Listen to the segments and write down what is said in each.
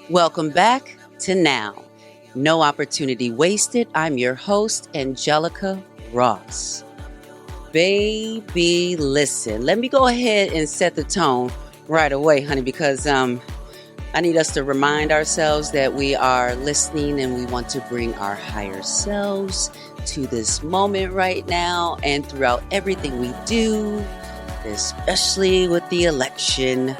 Welcome back to Now. No opportunity wasted. I'm your host, Angelica Ross. Baby, listen, let me go ahead and set the tone right away, honey, because I need us to remind ourselves that we are listening and we want to bring our higher selves to this moment right now and throughout everything we do, especially with the election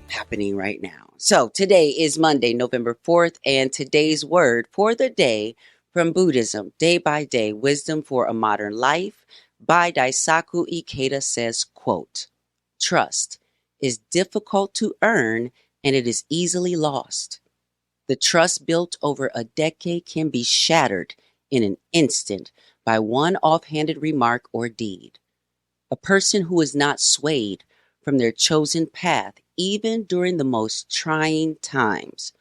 happening right now. So today is Monday, November 4th, and today's word for the day from Buddhism, Day by Day, Wisdom for a Modern Life by Daisaku Ikeda says, quote, trust is difficult to earn and it is easily lost. The trust built over a decade can be shattered in an instant by one offhanded remark or deed. A person who is not swayed from their chosen path, even during the most trying times,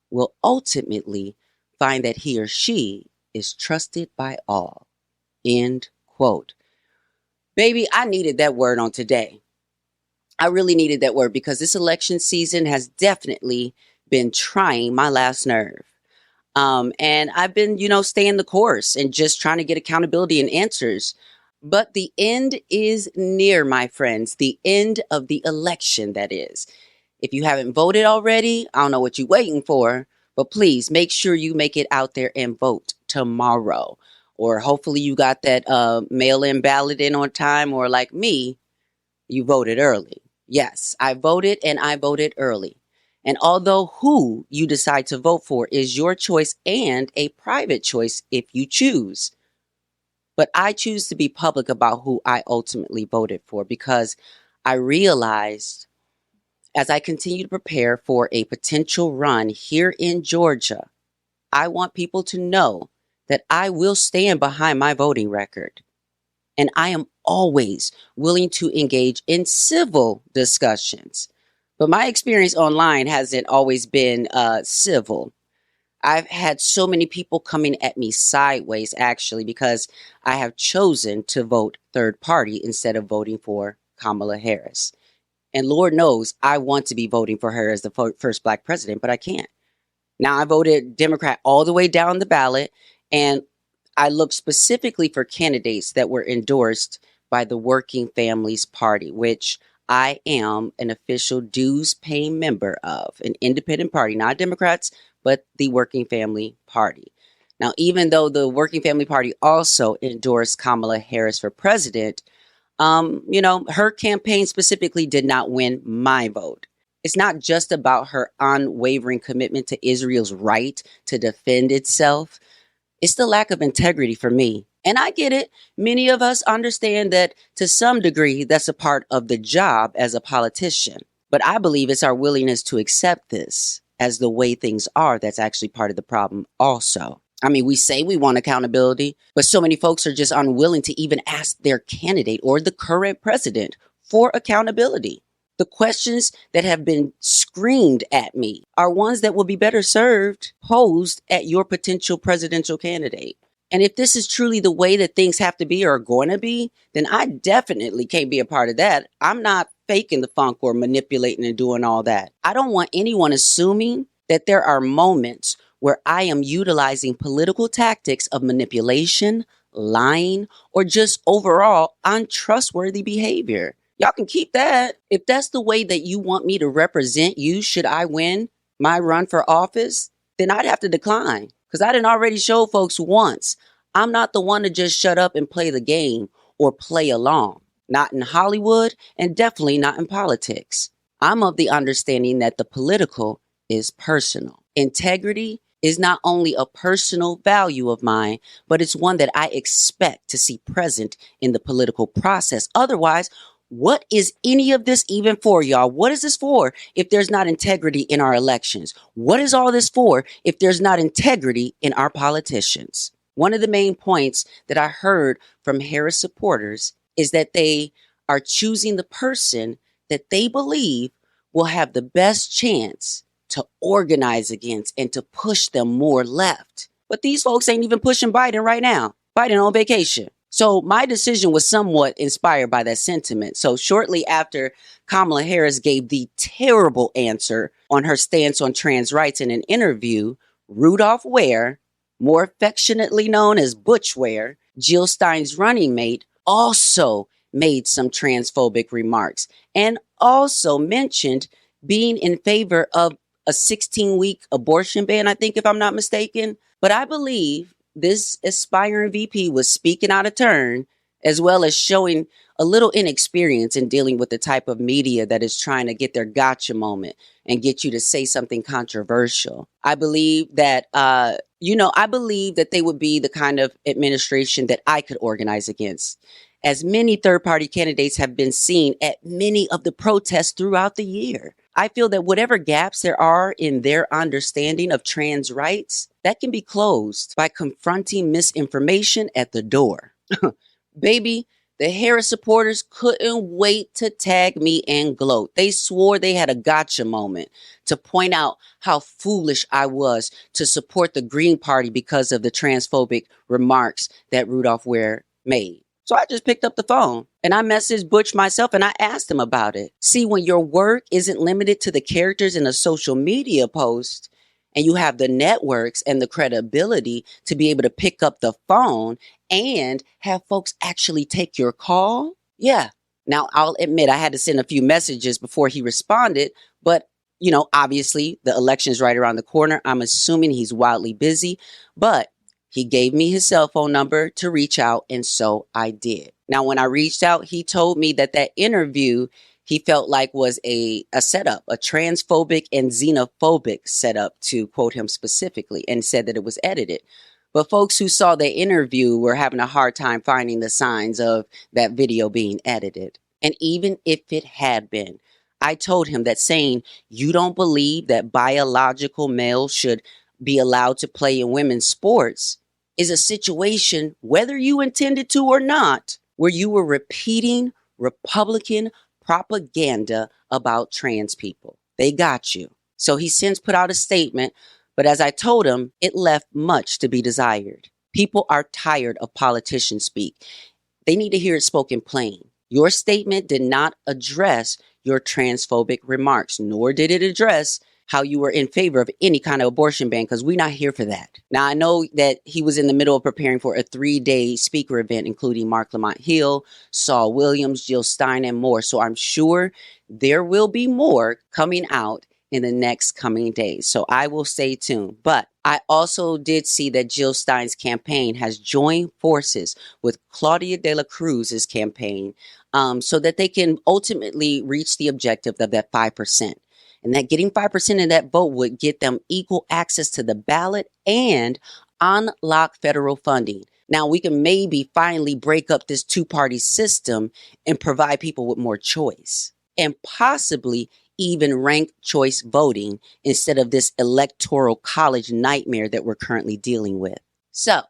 will ultimately find that he or she is trusted by all. End quote. Baby, I needed that word on today. I really needed that word because this election season has definitely been trying my last nerve. And I've been, staying the course and just trying to get accountability and answers. But the end is near, my friends. The end of the election, that is. If you haven't voted already, I don't know what you're waiting for, but please make sure you make it out there and vote tomorrow. Or hopefully you got that mail-in ballot in on time, or like me, you voted early. Yes, I voted and I voted early. And although who you decide to vote for is your choice and a private choice if you choose, but I choose to be public about who I ultimately voted for because I realized as I continue to prepare for a potential run here in Georgia, I want people to know that I will stand behind my voting record. And I am always willing to engage in civil discussions. But my experience online hasn't always been civil. I've had so many people coming at me sideways, actually, because I have chosen to vote third party instead of voting for Kamala Harris. And Lord knows I want to be voting for her as the first Black president, but I can't. Now, I voted Democrat all the way down the ballot, and I looked specifically for candidates that were endorsed by the Working Families Party, which I am an official dues-paying member of, an independent party, not Democrats, but the Working Family Party. Now, even though the Working Family Party also endorsed Kamala Harris for president, her campaign specifically did not win my vote. It's not just about her unwavering commitment to Israel's right to defend itself. It's the lack of integrity for me. And I get it. Many of us understand that to some degree, that's a part of the job as a politician. But I believe it's our willingness to accept this as the way things are that's actually part of the problem also. I mean, we say we want accountability, but so many folks are just unwilling to even ask their candidate or the current president for accountability. The questions that have been screamed at me are ones that will be better served posed at your potential presidential candidate. And if this is truly the way that things have to be or are going to be, then I definitely can't be a part of that. I'm not faking the funk or manipulating and doing all that. I don't want anyone assuming that there are moments where I am utilizing political tactics of manipulation, lying, or just overall untrustworthy behavior. Y'all can keep that. If that's the way that you want me to represent you, should I win my run for office, then I'd have to decline. Because I didn't already show folks once. I'm not the one to just shut up and play the game or play along. Not in Hollywood and definitely not in politics. I'm of the understanding that the political is personal. Integrity is not only a personal value of mine, but it's one that I expect to see present in the political process. Otherwise, what is any of this even for, y'all? What is this for if there's not integrity in our elections? What is all this for if there's not integrity in our politicians? One of the main points that I heard from Harris supporters is that they are choosing the person that they believe will have the best chance to organize against and to push them more left. But these folks ain't even pushing Biden right now. Biden on vacation. So my decision was somewhat inspired by that sentiment. So shortly after Kamala Harris gave the terrible answer on her stance on trans rights in an interview, Rudolph Ware, more affectionately known as Butch Ware, Jill Stein's running mate, also made some transphobic remarks and also mentioned being in favor of a 16-week abortion ban, I think, if I'm not mistaken. But I believe this aspiring VP was speaking out of turn, as well as showing a little inexperience in dealing with the type of media that is trying to get their gotcha moment and get you to say something controversial. I believe that, I believe that they would be the kind of administration that I could organize against, as many third-party candidates have been seen at many of the protests throughout the year. I feel that whatever gaps there are in their understanding of trans rights, that can be closed by confronting misinformation at the door. Baby, the Harris supporters couldn't wait to tag me and gloat. They swore they had a gotcha moment to point out how foolish I was to support the Green Party because of the transphobic remarks that Rudolph Ware made. So I just picked up the phone and I messaged Butch myself and I asked him about it. See, when your work isn't limited to the characters in a social media post and you have the networks and the credibility to be able to pick up the phone and have folks actually take your call. Yeah. Now, I'll admit I had to send a few messages before he responded, but obviously the election's right around the corner. I'm assuming he's wildly busy, but he gave me his cell phone number to reach out, and so I did. Now, when I reached out, he told me that interview he felt like was a setup, a transphobic and xenophobic setup, to quote him specifically, and said that it was edited. But folks who saw the interview were having a hard time finding the signs of that video being edited. And even if it had been, I told him that saying you don't believe that biological males should be allowed to play in women's sports is a situation, whether you intended to or not, where you were repeating Republican propaganda about trans people. They got you. So he since put out a statement, but as I told him, it left much to be desired. People are tired of politicians speak. They need to hear it spoken plain. Your statement did not address your transphobic remarks, nor did it address how you were in favor of any kind of abortion ban, because we're not here for that. Now, I know that he was in the middle of preparing for a 3-day speaker event, including Mark Lamont Hill, Saul Williams, Jill Stein, and more. So I'm sure there will be more coming out in the next coming days. So I will stay tuned. But I also did see that Jill Stein's campaign has joined forces with Claudia de la Cruz's campaign so that they can ultimately reach the objective of that 5%. And that getting 5% of that vote would get them equal access to the ballot and unlock federal funding. Now, we can maybe finally break up this two-party system and provide people with more choice and possibly even ranked choice voting instead of this electoral college nightmare that we're currently dealing with. So,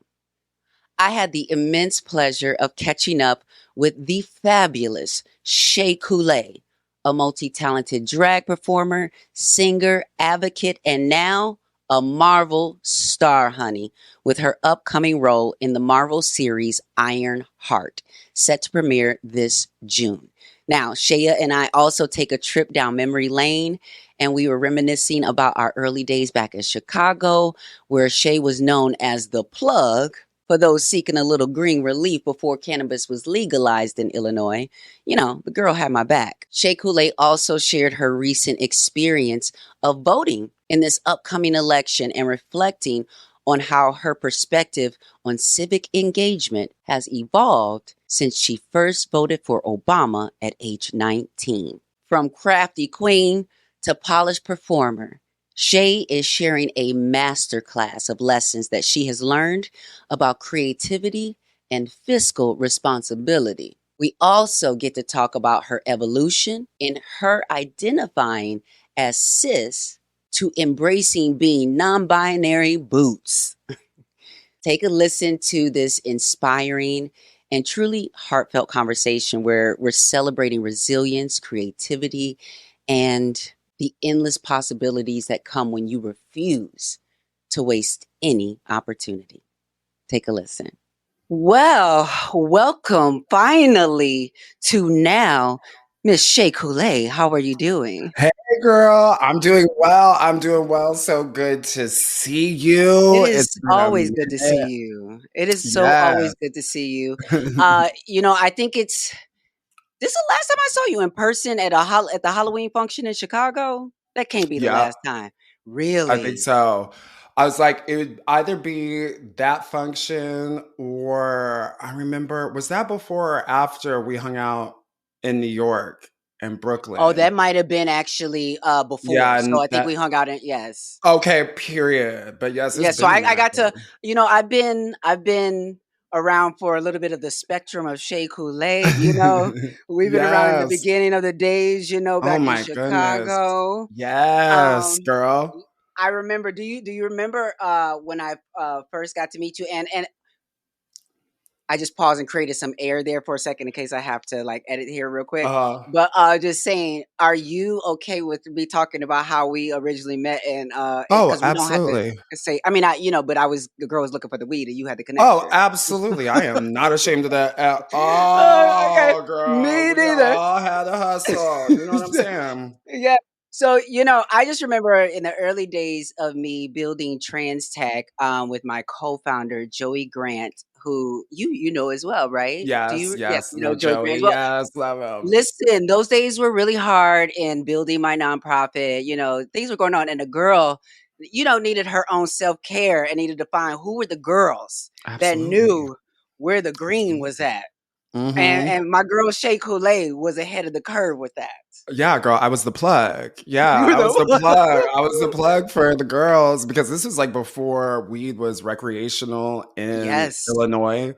I had the immense pleasure of catching up with the fabulous Shea Couleé, a multi-talented drag performer, singer, advocate, and now a Marvel star, honey, with her upcoming role in the Marvel series Iron Heart, set to premiere this June. Now, Shea and I also take a trip down memory lane, and we were reminiscing about our early days back in Chicago, where Shea was known as the plug for those seeking a little green relief before cannabis was legalized in Illinois. The girl had my back. Shea Couleé also shared her recent experience of voting in this upcoming election and reflecting on how her perspective on civic engagement has evolved since she first voted for Obama at age 19. From crafty queen to polished performer, Shea is sharing a masterclass of lessons that she has learned about creativity and fiscal responsibility. We also get to talk about her evolution in her identifying as cis to embracing being non-binary boots. Take a listen to this inspiring and truly heartfelt conversation where we're celebrating resilience, creativity, and the endless possibilities that come when you refuse to waste any opportunity. Take a listen. Well, welcome finally to now, Miss Shea Couleé. How are you doing? Hey girl, I'm doing well. I'm doing well. So good to see It you. It's is been a always good to see minute. you. It is so Yeah. always good to see you. I think this is the last time I saw you in person at at the Halloween function in Chicago. That can't be the Yeah, last time. I think Really? so. I was like, it would either be that function or I remember, was that before or after we hung out in New York and Oh, Brooklyn? that might have been actually before. Yeah, So and I think we that hung out in yes. okay, period. But yes, it's Yeah, so been a I minute, got to, girl. I've been around for a little bit of the spectrum of Shea Coulee. We've been around in the Yes. beginning of the days, Oh back in my goodness. Chicago. Yes, Um, girl. I remember. Do you remember when I first got to meet you? And I just paused and created some air there for a second in case I have to like edit here real quick. Uh, But just saying, are you okay with me talking about how we originally met? And oh, because we don't have to absolutely. say, but I was the girl was looking for the weed, and you had the Oh, connection. absolutely. I am not ashamed of that at Okay, all, girl. me We neither. all had a hustle. You know what I'm saying? Yeah. So, I just remember in the early days of me building Trans Tech with my co-founder Joey Grant, who you know as well, right? Do Yes, you? Yeah, yes. you know No, Joey Grant Joey. as well. Yes, love him. Listen, those days were really hard in building my nonprofit. Things were going on, and the girl, needed her own self care and needed to find who were the girls that Absolutely. knew where the green was Absolutely. at. And Mm-hmm. and my girl Shea Coulee was ahead of the curve with that. Yeah, girl, I was the plug. Yeah, You were I was the plug. I was the the plug for the girls because this was like before weed was recreational in yes. Illinois.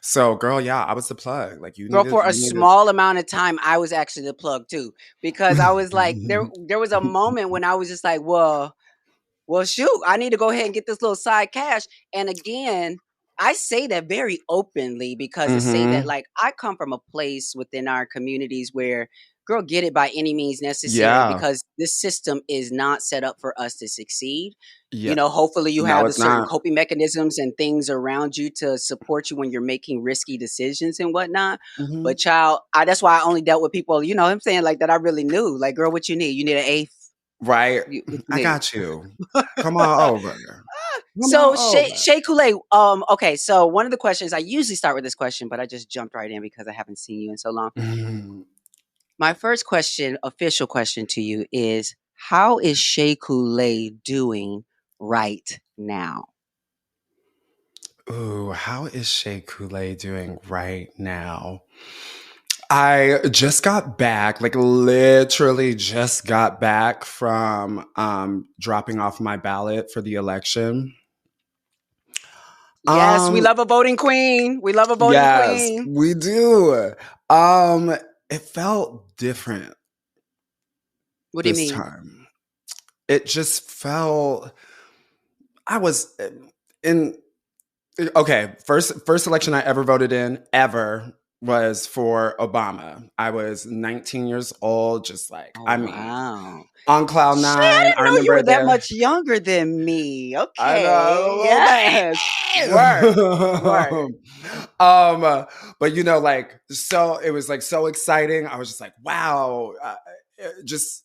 So, girl, yeah, I was the plug. Like Girl, for a you needed. small amount of time, I was actually the plug too, because I was like, there was a moment when I was just like, well, shoot, I need to go ahead and get this little side cash. And again, I say that very openly because to say that, Mhm. like, I come from a place within our communities where, girl, get it by any means necessary Yeah. because this system is not set up for us to succeed. Yeah. Hopefully you No, have the it's certain not. coping mechanisms and things around you to support you when you're making risky decisions and whatnot. But Mhm. child, that's why I only dealt with people, you know what I'm saying, like that I really knew. Like, girl, what you need? You need an eighth? Right. What you I need? got you. Come on over. Come So on Shay over. Shay Coulee, okay. So one of the questions I usually start with this question, but I just jumped right in because I haven't seen you in so long. Mhm. My first question, official question to you is, how is Shay Coulee doing right now? Ooh, how is Shea Coulee doing right now? I just got back, like literally just got back from dropping off my ballot for the election. Yes, we Um love a voting queen. We love a voting yes, queen. we do. Um it felt different What do you this mean? time. It just felt I was in okay, first election I ever voted in ever was for Obama. I was 19 years old, just like Oh I mean, wow. on cloud Shit, I nine. I didn't know you remember were that there. much younger than me. I know, Okay. little Yes. Work. Work. baby. But like so, it was like so exciting. I was just like, wow, just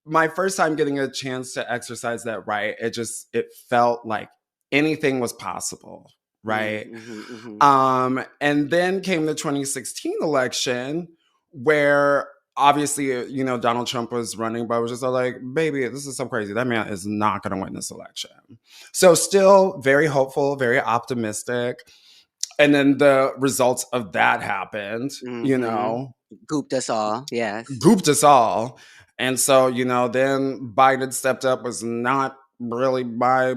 my first time getting a chance to exercise that right, it felt like anything was possible, Mm, right? mhm, mhm. And then came the 2016 election where obviously, Donald Trump was running, but I was just like, baby, this is so crazy. That man is not going to win this election. So still very hopeful, very optimistic. And then the results of that happened, Mhm. Gooped us all, yes. gooped us all. And so, then Biden stepped up, was not really my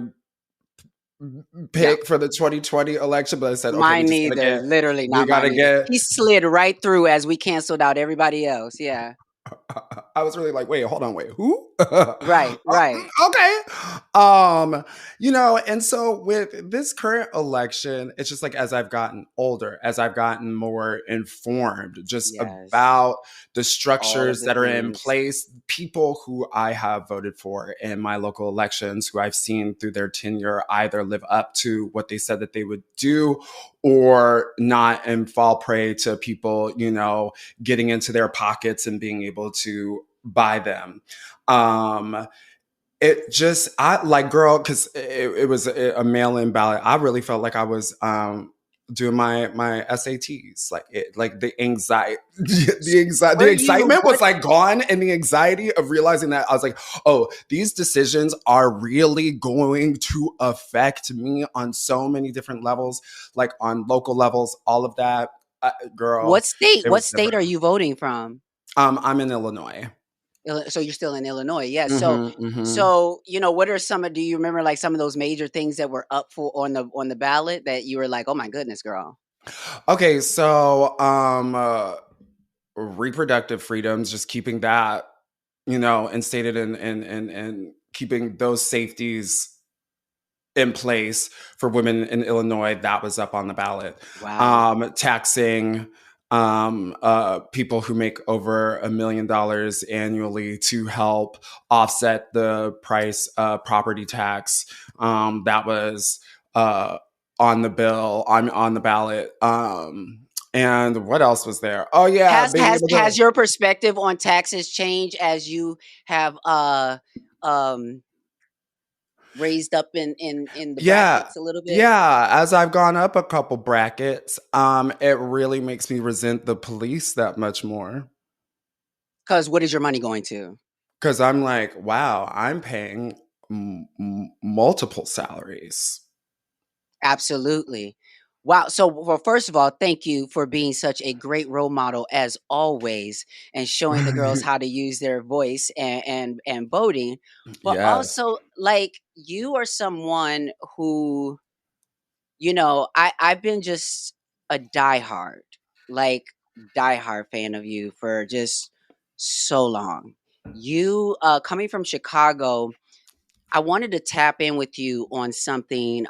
No, pick for the 2020 election, but I said, okay, mine neither, literally we not gotta mine either. get He slid right through as we canceled out everybody else, yeah. I was really like, wait, hold on, wait, who? Right, right. Okay. And so with this current election, it's just like as I've gotten older, as I've gotten more informed just Yes. about the All of structures the that are in things. place, people who I have voted for in my local elections, who I've seen through their tenure either live up to what they said that they would do or not and fall prey to people, getting into their pockets and being able to buy them. It just, I like, girl, because it was a mail-in ballot. I really felt like I was doing my SATs, like the anxiety, the Were you excitement was what like gone, and the anxiety of realizing that I was like, oh, these decisions are really going to affect me on so many different levels, like on local levels, all of that. Girl, it what was state are different. you voting from? I'm in Illinois. So you're still in Illinois, yeah. So, Hmm. Hmm. so what are some of? Do you remember like some of those major things that were up for on the ballot that you were like, oh my goodness, girl? Okay, so reproductive freedoms, just keeping that, instated and keeping those safeties in place for women in Illinois, that was up on the ballot. Wow. Taxing people who make over $1 million annually to help offset the price of property tax. That was uh, on the bill, on the ballot. And what else was there? Oh yeah, Has being has able to. has your perspective on taxes changed as you have um raised up in the Yeah. brackets a little bit? Yeah, as I've gone up a couple brackets, it really makes me resent the police that much more. Because what is your money going to? Because I'm like, wow, I'm paying multiple salaries. Absolutely. Wow. So, well, first of all, thank you for being such a great role model as always, and showing the girls how to use their voice and voting. But Yes. also, like, you are someone who, I've been just a diehard, like diehard fan of you for just so long. You coming from Chicago, I wanted to tap in with you on something.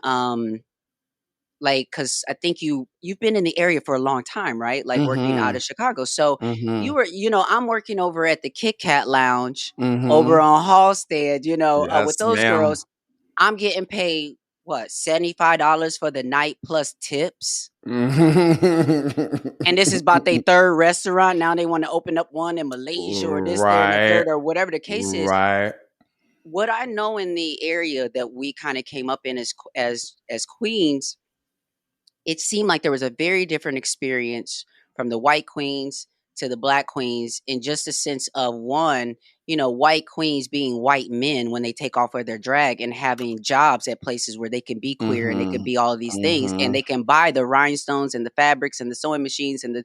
Like, because I think you've been in the area for a long time, right? Like working out Mhm. of Chicago. So you Mhm. were, I'm working over at the Kit Kat Lounge over Mhm. on Halstead, with Yes, those ma'am. girls. I'm getting paid what, $75 for the night plus tips. And this is about their Mhm. third restaurant. Now they want to open up one in Malaysia or this, there, and the Right. third, or whatever the case is. Right. What I know in the area that we kind of came up in as queens, it seemed like there was a very different experience from the white queens to the black queens, in just a sense of one, white queens being white men when they take off of their drag and having jobs at places where they can be queer and they can Mhm. be all of these things and Mhm. they can buy the rhinestones and the fabrics and the sewing machines and the,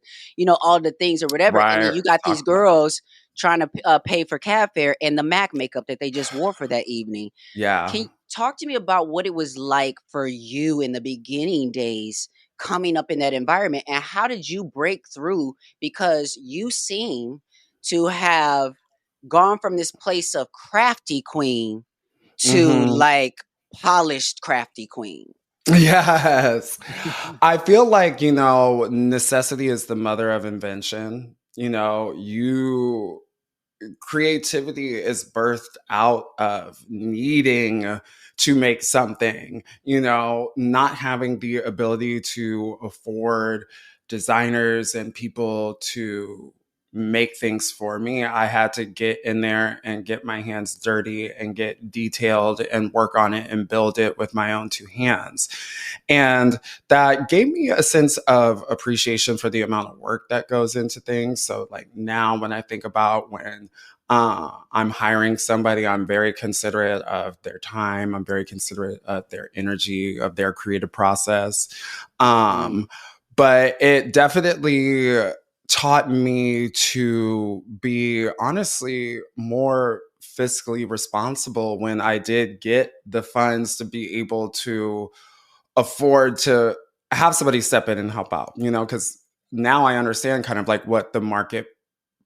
all the things or whatever. And then Right. you got these Talk about it. girls trying to pay for cab fare and the MAC makeup that they just wore for that evening. Yeah. Can you talk to me about what it was like for you in the beginning days coming up in that environment, and how did you break through, because you seem to have gone from this place of crafty queen to Mhm. like polished crafty queen? Yes. I feel like, necessity is the mother of invention. You creativity is birthed out of needing to make something, not having the ability to afford designers and people to make things for me. I had to get in there and get my hands dirty and get detailed and work on it and build it with my own two hands. And that gave me a sense of appreciation for the amount of work that goes into things. So, like, now when I think about when I'm hiring somebody, I'm very considerate of their time. I'm very considerate of their energy, of their creative process. Mm, Um, but it definitely taught me to be honestly more fiscally responsible when I did get the funds to be able to afford to have somebody step in and help out, because now I understand kind of like what the market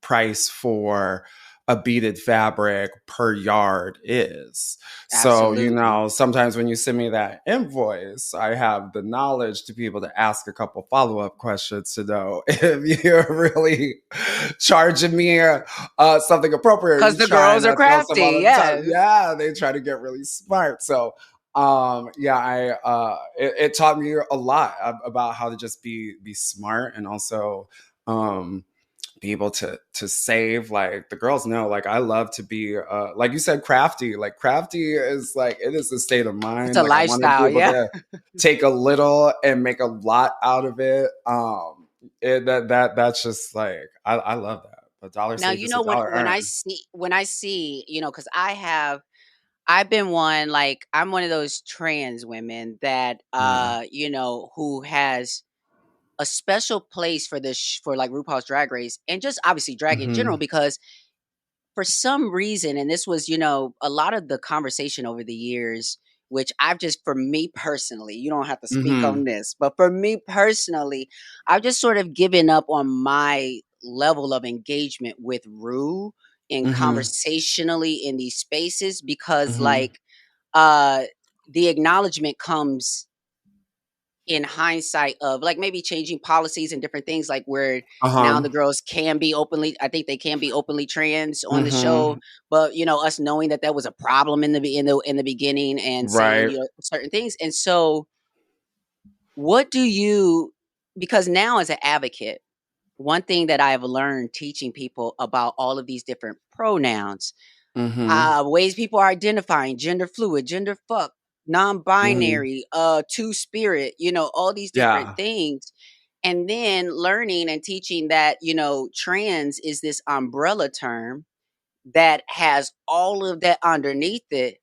price for a beaded fabric per yard is. So, absolutely. sometimes when you send me that invoice, I have the knowledge to be able to ask a couple follow-up questions to know if you're really charging me something appropriate. Or Because you the trying girls are to throw some crafty, other time. yes. Yeah, they try to get really smart. So Yeah, it taught me a lot about how to just be smart, and also um be able to save. Like, the girls know, like, I love to be like you said, crafty. Like, crafty is like, it is a state of It's mind. a Like, I want to be lifestyle, able yeah. to take a little and make a lot out of it. That's just like, I love that. A dollar Now, saved is a dollar earned. when I see, because I've been one, like, I'm one of those trans women that, Mm. who has a special place for for like RuPaul's Drag Race and just obviously drag in general Hmm. because for some reason, and this was, a lot of the conversation over the years, which I've just, for me personally, you don't have to speak on Hmm. this, but for me personally, I've just sort of given up on my level of engagement with Ru and Hmm. conversationally in these spaces because, Hmm. like, uh, the acknowledgement comes in hindsight of like maybe changing policies and different things like where now Uh-huh. the girls can be openly, I think they can be openly trans on the show, Hmm. but us knowing that that was a problem in the beginning and saying Right. certain things. And so what do you, because now as an advocate, one thing that I have learned teaching people about all of these different pronouns, Hmm. ways people are identifying, gender fluid, gender fuck, Hmm. non-binary, two spirit, all these different Yeah. things. And then learning and teaching that, trans is this umbrella term that has all of that underneath it.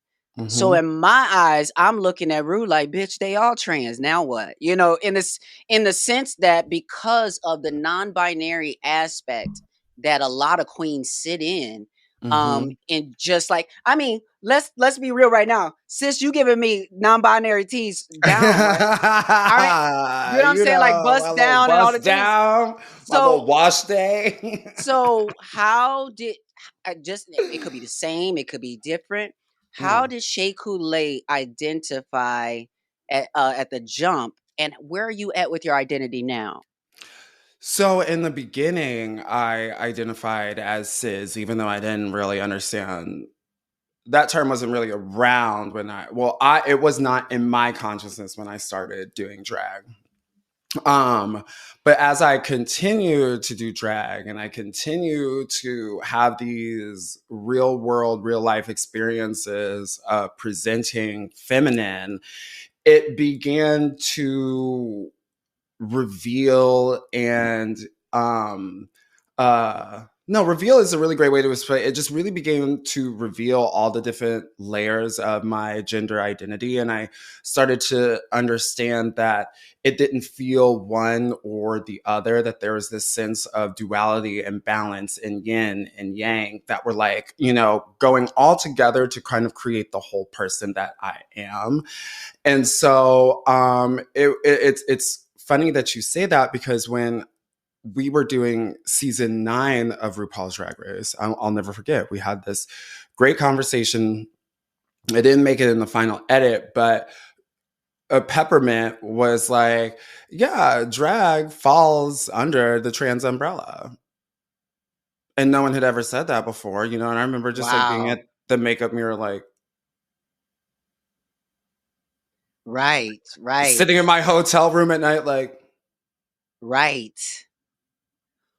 So Hmm. in my eyes, I'm looking at Rue like, bitch, they all trans. Now what? In the sense that because of the non-binary aspect that a lot of queens sit in, Hmm. and just like, I mean, let's be real right now. Sis, you giving me non-binary teas down, right? All right. You know what I'm saying? Like My bust little down and all the bust things. down, my So little wash day. how did I just it could be the same, it could be different. How Mm. did Shea Couleé identify at the jump, and where are you at with your identity now? So in the beginning, I identified as cis, even though I didn't really understand. That term wasn't really around when I it was not in my consciousness when I started doing drag. Um, but as I continue to do drag and I continue to have these real world, real life experiences presenting feminine, it began to reveal and no, reveal is a really great way to explain it. Just really began to reveal all the different layers of my gender identity, and I started to understand that it didn't feel one or the other, that there was this sense of duality and balance and yin and yang that were like, going all together to kind of create the whole person that I am. And so it's funny that you say that, because when we were doing season 9 of RuPaul's Drag Race, I'll never forget, we had this great conversation. I didn't make it in the final edit, but a Peppermint was like, yeah, drag falls under the trans umbrella. And no one had ever said that before, and I remember just like being Wow. at the makeup mirror, like Right, right, sitting in my hotel room at night, like, right.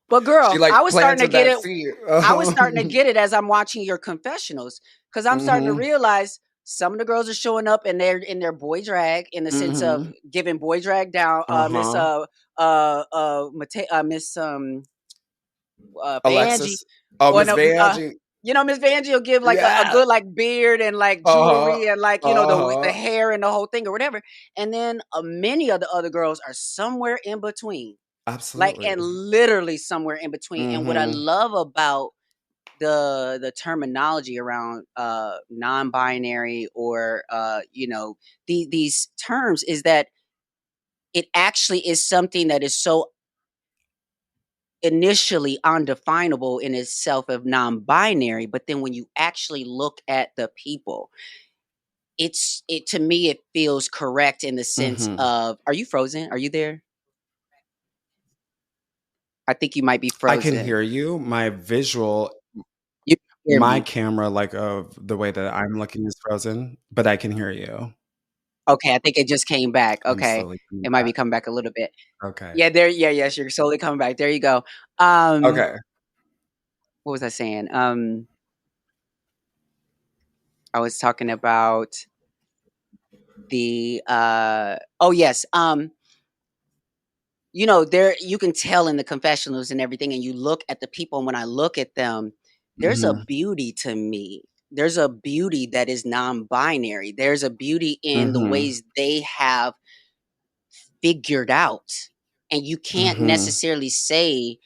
But she girl, like planted that seed. I was starting to get it as I'm watching your confessionals because I'm starting to Hmm. realize some of the girls are showing up and they're in their boy drag in the sense of Hmm. giving boy drag down. Miss Uh-huh. Miss Vanjie, Alexis. Oh, or Miss no, Vanjie. Miss Vanjie will give like a Yeah. good like beard and like Uh-huh. jewelry and like the Uh-huh. hair and the whole thing or whatever, and then many of the other girls are somewhere in between, like, Absolutely. and literally somewhere in between. And what I Hmm. love about the terminology around non-binary or these terms is that it actually is something that is so initially undefinable in itself of non-binary, but then when you actually look at the people, it to me it feels correct in the sense Hmm. of, are you frozen? Are you there? I think you might be I can frozen. hear you. My visual, You can hear my me. camera, like, of the way that I'm looking, is frozen, but I can hear you. Okay, I think it just came back. I'm Okay. slowly coming It might be back. coming back a little bit. Okay. Yeah, there yeah, yes, you're slowly coming back. There you go. Um, Okay. what was I saying? I was talking about the oh yes, there you can tell in the confessionals and everything, and you look at the people, and when I look at them, there's a Mm-hmm. beauty to me. There's a beauty that is non-binary. There's a beauty in the Mm-hmm. ways they have figured out. And you can't Mm-hmm. necessarily say,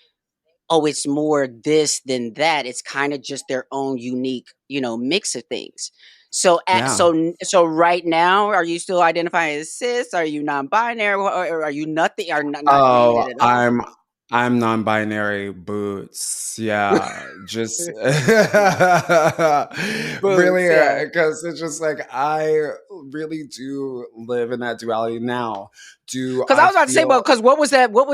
oh, it's more this than that. It's kind of just their own unique, mix of things. Yeah. So right now, are you still identifying as cis? Are you non-binary, or are you nothing? Or not Oh, neither at all? I'm non-binary boots. Yeah, just Boots, really, yeah. because it's just like I really do live in that duality now. Do Because I I was about to say, but feel? because what was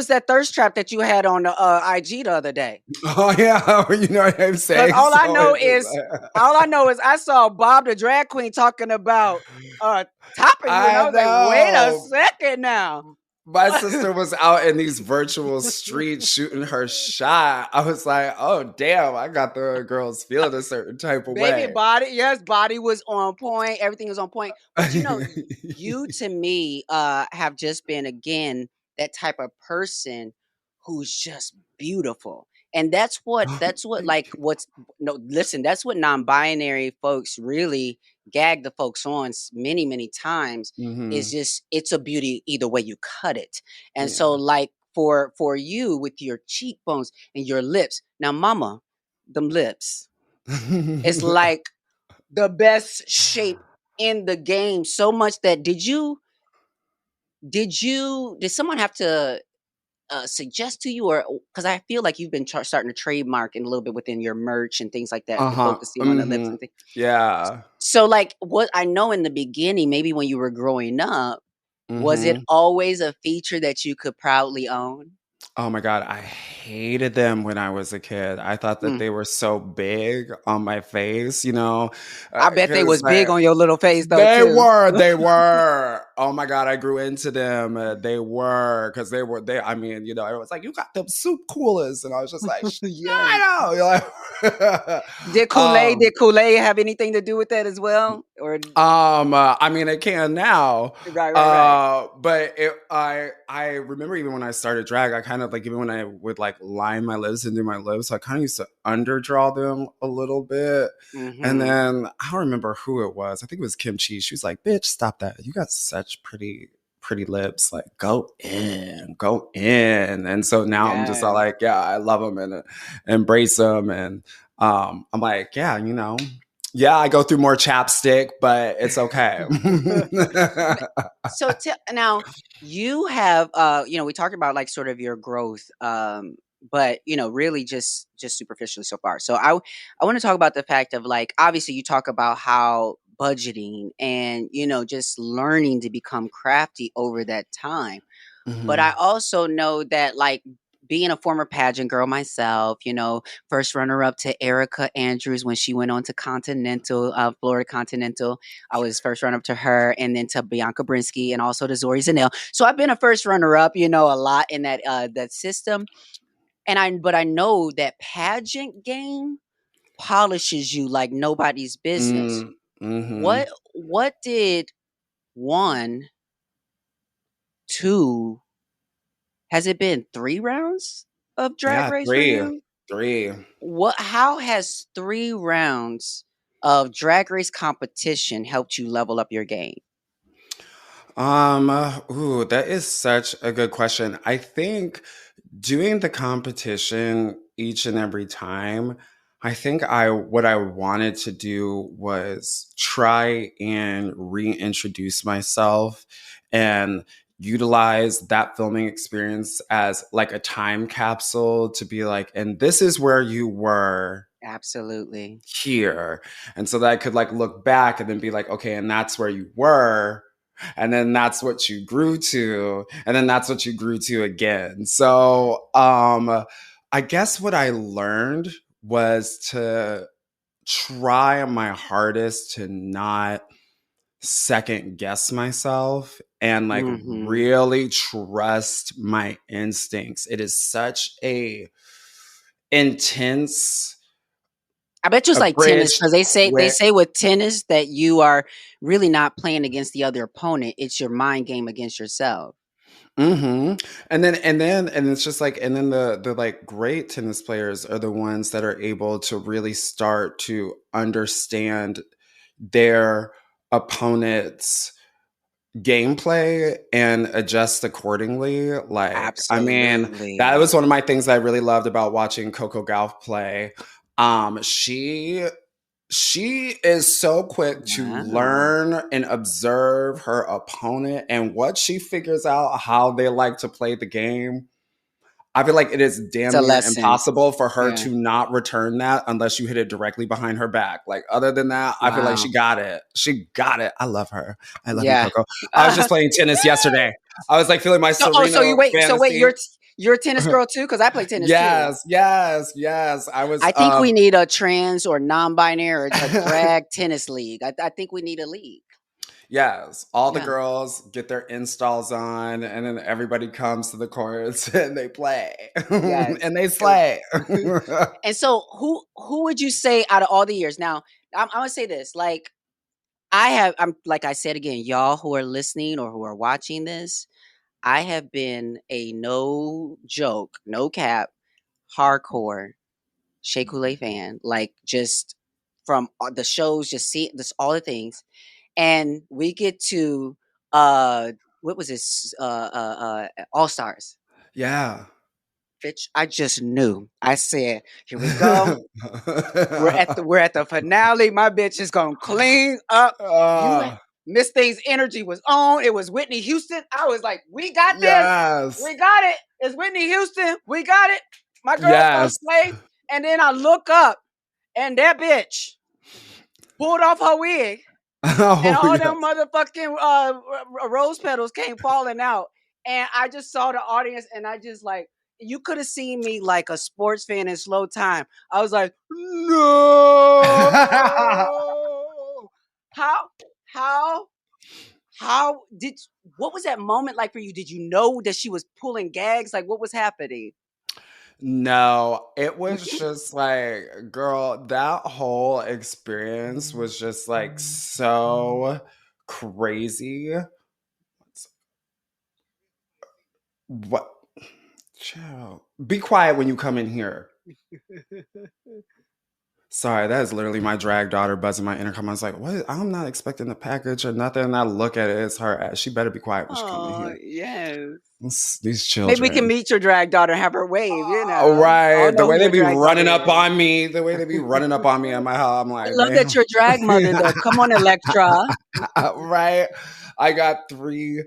that thirst trap that you had on the IG the other day? Oh yeah, you know what I'm Because saying. So it's just all I know is I saw Bob the drag queen talking about topping you, and I I was like, wait a know. second now. My sister was out in these virtual streets shooting her shot. I was like, oh, damn, I got the girls feeling a certain type of Baby way. body, yes, body was on point. Everything was on point. But you to me have just been again that type of person who's just beautiful. And that's what Thank like what's no listen, that's what non-binary folks really gag the folks on many, many times you. is Hmm. just it's a beauty either way you cut it. And so Yeah. like for you with your cheekbones and your lips. Now mama, them lips. It's like the best shape in the game. So much that did someone have to suggest to you, or because I feel like you've been starting to trademark in a little bit within your merch and things like that, the Uh-huh. focusing on the lips Hmm. and things. Yeah. So, like, what I know in the beginning, maybe when you were growing up, was it Hmm. always a feature that you could proudly own? Oh my God, I hated them when I was a kid. I thought that Mm. they were so big on my face, I bet they because was big on your little face though they too. were, they were. Oh my God, I grew into them. They were, because I mean, everyone's like, you got them soup coolers. And I was just like, Yes. I know. You're like, Did Couleé um, did Couleé have anything to do with that as well? Or I mean, it can now. right, right, right. But I remember even when I started drag, I kind of like even when I would like line my lips and do my lips, I kind of used to underdraw them a little bit. And Mhm. then I don't remember who it was. I think it was Kim Chi. She was like, "Bitch, stop that! You got such pretty lips. Like, go in, go in." And so now I'm just all Yes. like, "Yeah, I love them and embrace them." And I'm like, "Yeah, yeah, I go through more chapstick, but it's okay." So now you have we talked about like sort of your growth, but really just superficially so far. So I want to talk about the fact of like obviously you talk about how budgeting and just learning to become crafty over that time. But I Mhm. also know that, like, being a former pageant girl myself, first runner up to Erica Andrews when she went on to Continental, Florida Continental. I was first runner up to her, and then to Bianca Brinsky, and also to Zori Zanel. So I've been a first runner up, a lot in that system. But I know that pageant game polishes you like nobody's business. Mm, mhm. What did one, two, has it been 3 rounds of Drag Yeah, Race for 3. you? 3. How has 3 rounds of Drag Race competition helped you level up your game? Ooh, that is such a good question. I think doing the competition each and every time, I think what I wanted to do was try and reintroduce myself and utilize that filming experience as like a time capsule to be like, and this is where you were Absolutely. here. And so that I could like look back and then be like, okay, and that's where you were. And then that's what you grew to. And then that's what you grew to again. So I guess what I learned was to try my hardest to not second guess myself and like Mm-hmm. really trust my instincts. It is such a intense I bet you it's like tennis abridged because they where say with tennis that you are really not playing against the other opponent. It's your mind game against yourself. and it's just like and then the like great tennis players are the ones that are able to really start to understand their opponent's gameplay and adjust accordingly. Like, I mean, that was Absolutely. one of my things I really loved about watching Coco Gauff play. She is so quick to Wow. learn and observe her opponent and what she figures out how they like to play the game. I feel like it is It's damn a near lesson. impossible for her Yeah. to not return that unless you hit it directly behind her back. Like other than that, I feel like she Wow. got it. She got it. I love her. I love you, Yeah. Coco. I was just playing tennis yesterday. I was like feeling my So Serena you wait. So wait, fantasy. you're a tennis girl too? Because I play tennis too. Yes, yes, yes. I was I think we need a trans or non-binary or a drag tennis league. I think we need a league. yes, all the Yeah. girls get their installs on, and then everybody comes to the courts and they play Yes. and they slay. And so who would you say out of all the years? Now, I'm gonna say this. Like I'm like I said again, y'all who are listening or who are watching this, I have been a no joke, no cap, hardcore Shea Couleé fan. Like just from the shows, just see this all the things. And we get to what was this All Stars. Yeah. Bitch, I just knew. I said, here we go. We're at the finale. My bitch is gonna clean up. You uh, Miss Thing's energy was on. It was Whitney Houston. I was like, we got this. yes. We got it. It's Whitney Houston. We got it. My girl's gonna Yes. slay. And then I look up and that bitch pulled off her wig and Oh, all them yes. motherfucking rose petals came falling out. And I just saw the audience, and I just like you could have seen me like a sports fan in slow time. I was like, no. How how how did what was that moment like for you? Did you know that she was pulling gags? Like what was happening? No, it was just like, girl, that whole experience was just like so crazy. What? Chill. Be quiet when you come in here. Sorry, that is literally my drag daughter buzzing my intercom. I was like, what? I'm not expecting a package or nothing. And I look at it, it's her ass. She better be quiet when she come in Oh here. yes. These Maybe we can children. meet your drag daughter and have her wave, you All know. I right. don't The know who way they your be drag daughter running up is. on me, the way they be running up on me in my house, I'm I like, love that damn. you're drag mother though. Come on, Electra. Right. I got three,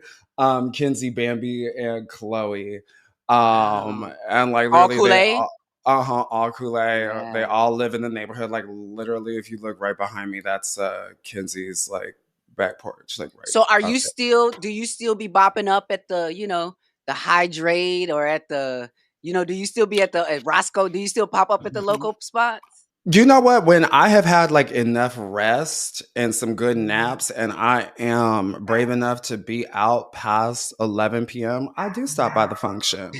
Kinsey, Bambi, and Chloe. Wow. And like All literally they Couleé? all Couleé. They Yeah. all live in the neighborhood. Like literally, if you look right behind me, that's Kinsey's like back porch, like right So are up you there. still do you still be bopping up at the, the Hydrate or at the, do you still be at Roscoe? Do you still pop up at the local spots? You know what? When I have had like enough rest and some good naps, and I am brave enough to be out past 11 p.m., I do stop by the function.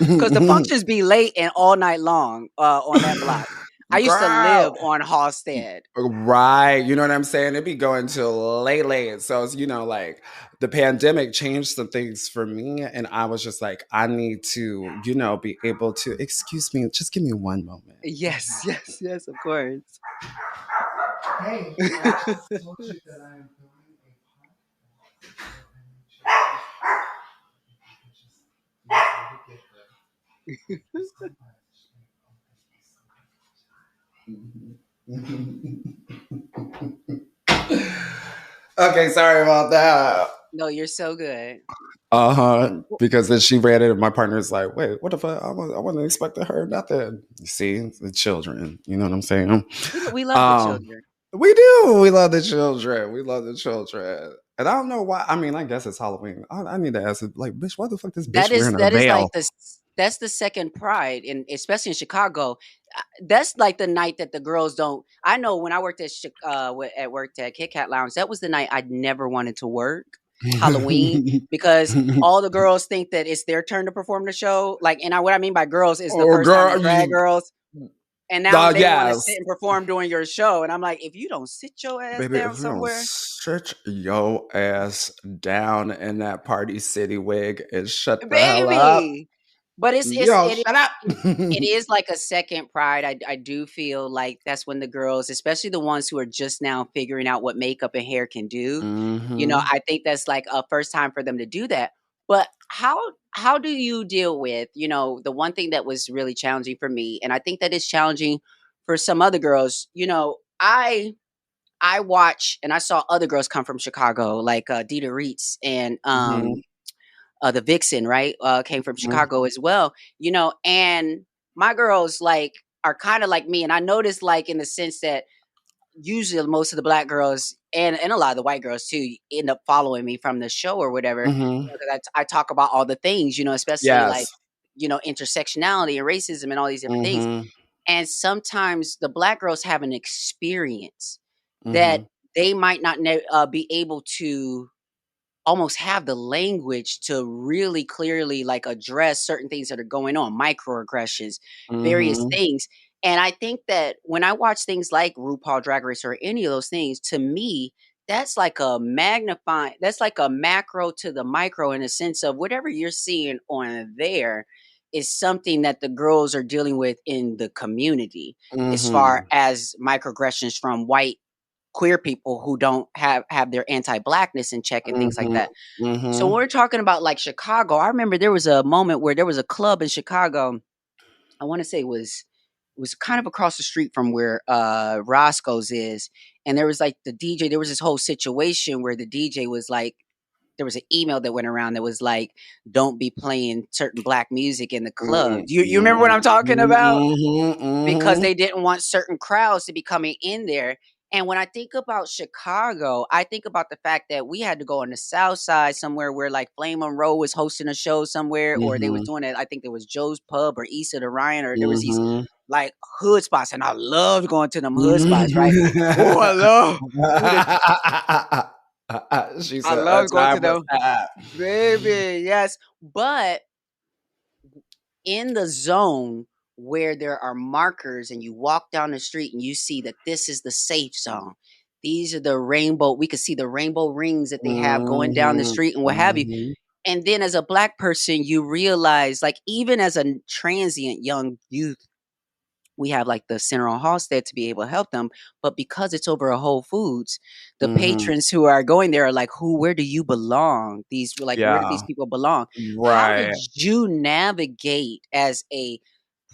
Because the functions be late and all night long on that block. I used to live Girl. on Halstead. Right. You know what I'm saying? It'd be going till late, late. So, it's, like the pandemic changed some things for me. And I was just like, I need to, be able to, excuse me, just give me one moment. Yes, yes, yes, of course. Hey, I just told you that I am doing Okay, sorry about that. No, you're so good. Because then she ran it, and my partner's like, "Wait, what if I wasn't expecting her nothing?" You see, the children. You know what I'm saying? We love the Um, children. we do. We love the children. We love the children. And I don't know why. I mean, I guess it's Halloween. I need to ask, like, bitch, why the fuck this That bitch is wearing a that is like veil? that's the second pride, and especially in Chicago. that's like the night that the girls don't. I know when I worked at worked at Kit Kat Lounge, that was the night I'd never wanted to work, Halloween, because all the girls think that it's their turn to perform the show. Like, and what I mean by girls is the Oh, first time girl, the drag you, girls, and now they want to yes. sit and perform during your show, and I'm like, if you don't sit your ass Baby, down if you don't somewhere, sit your ass down in that Party City wig and shut the hell up, baby. But yo, shut up. it is like a second pride. I do feel like that's when the girls, especially the ones who are just now figuring out what makeup and hair can do, Hmm. I think that's like a first time for them to do that. But how do you deal with, the one thing that was really challenging for me, and I think that is challenging for some other girls, I watch and I saw other girls come from Chicago, like Dita Reitz and Hmm. the Vixen, right? Came from Hmm. Chicago as well, and my girls like are kind of like me. And I noticed like in the sense that usually most of the black girls and a lot of the white girls too end up following me from the show or whatever. Hmm. 'Cause I talk about all the things, especially like, Yes. intersectionality and racism and all these different things. Hmm. And sometimes the black girls have an experience that Hmm. they might not be able to almost have the language to really clearly like address certain things that are going on, microaggressions, various Hmm. things. And I think that when I watch things like RuPaul Drag Race or any of those things, to me, that's like a macro to the micro in a sense of whatever you're seeing on there is something that the girls are dealing with in the community as far Hmm. as microaggressions from white queer people who don't have their anti-blackness in check and things like Hmm. that. So when Hmm. we're talking about like Chicago, I remember there was a moment where there was a club in Chicago. I want to say it was kind of across the street from where Roscoe's is, and there was like the DJ. There was this whole situation where the DJ was like, there was an email that went around that was like, "Don't be playing certain black music in the club." You remember what I'm talking about? Because they didn't want certain crowds to be coming in there. And when I think about Chicago, I think about the fact that we had to go on the South Side somewhere where like Flame Monroe was hosting a show somewhere, or they was Hmm. doing it. I think there was Joe's Pub or East of the Ryan, or there was these Hmm. like hood spots, and I loved going to them hood spots, right? Oh, I love, ooh, She I said, "A love going to time was them, had." baby. Yes, but in the zone where there are markers and you walk down the street and you see that this is the safe zone. These are the rainbow. We could see the rainbow rings that they have going down the Mhm, street and what have you. mhm, And then as a black person, you realize, like, even as a transient young youth, we have like the Center on Halstead to be able to help them. But because it's over a Whole Foods, the mhm. patrons who are going there are like, where do you belong? These were like, where do these Yeah, people belong? How did right. you navigate as a